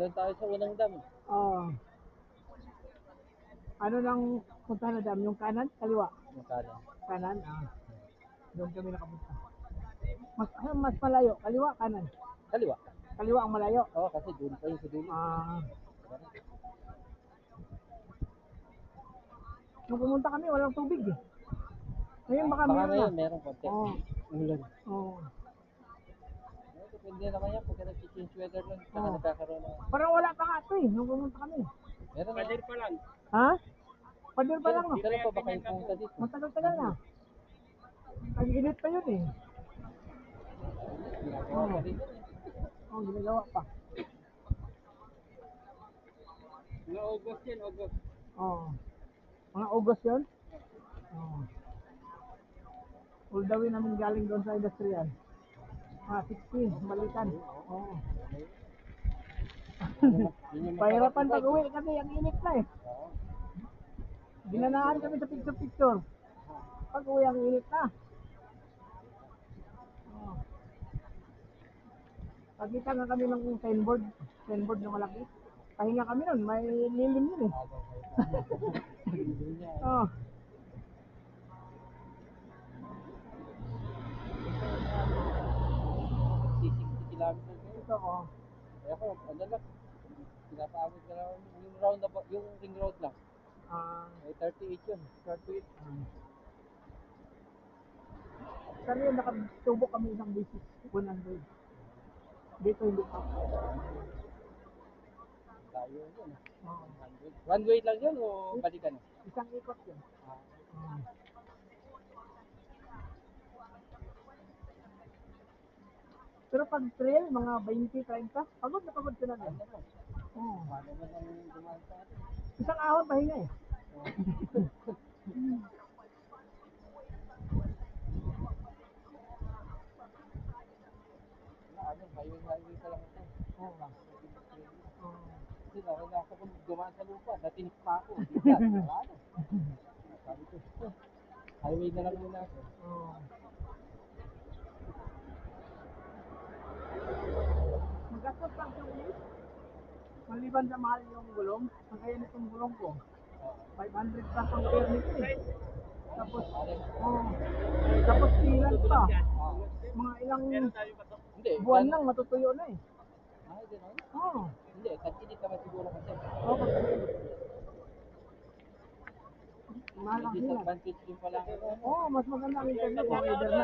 Doon tayo sa unang dam. Oo. Ano nang punta na dam? Yung kanan? Kaliwa? Magkano? Kanan? Doon kami nakapunta. Mas malayo? Kaliwa? Kanan? Kaliwa. Kaliwa ang malayo? Oo, kasi doon pa yung sa dulo. Nung pumunta kami, walang tubig eh. Ngayon baka Baka meron na. ngayon meron konti. Oo. Ulan. Oo. Depende naman yan. Pagka nag-change weather lang, saka Oo. nagkakaroon ng... Parang wala pa nga ito eh, nung pumunta kami. Meron na. Pader pa lang. Ha? Pader pa lang no? Kailan pa ba kayo pumunta dito? Matagal-tagal na. Tag-init pa yun eh. Ginagawa pa rin yun eh. Oo, ginagawa pa. Mga August yan, August. Oo. Mga August yun? Oo. All the way namin galing doon sa industrial. Mga 60, balikan. Oo. Pahirapan pag-uwi kasi ang init na eh. Ginanahan kami sa picture-picture. Pag-uwi ang init na. Oo. Pagkita nga kami ng signboard na malaki. Pahinga kami nun, may lilim yun eh. Oo. 60 kilometers ngayon. Ito oh. Eh ako, ano lang, pinapaabot ka lang yung roundabout, yung ring road lang. May 38 yun. 38. Sana yun, nakatubok kami isang beses. 100. Dito hindi pa. Tayo yun. Oo. One way lang yun o balikan? Isang ikot yun. Pero pag trail, mga 20-30, pagod na pagod ka na din. Oo. Isang ahon pahinga eh. Highway pa lang ito. Oo. Kasi nasa kung dumaan sa lupa, natinik pa ako. Wala na. Sabi ko, highway na lang muna ako. Oo. Magastos lang sa ulit. Maliban sa mahal yung gulong, ang kaya nitong gulong ko, 500 plus ang permit eh. Tapos, tapos sealant pa. Mga ilang buwan lang matutuyo na eh. Gano'n? Oo. Hindi, tag-init naman siguro kasi. Oo, pag-init. Mahal ang sealant. Disadvantage din pala. Oo, mas maganda ang internet kung either na.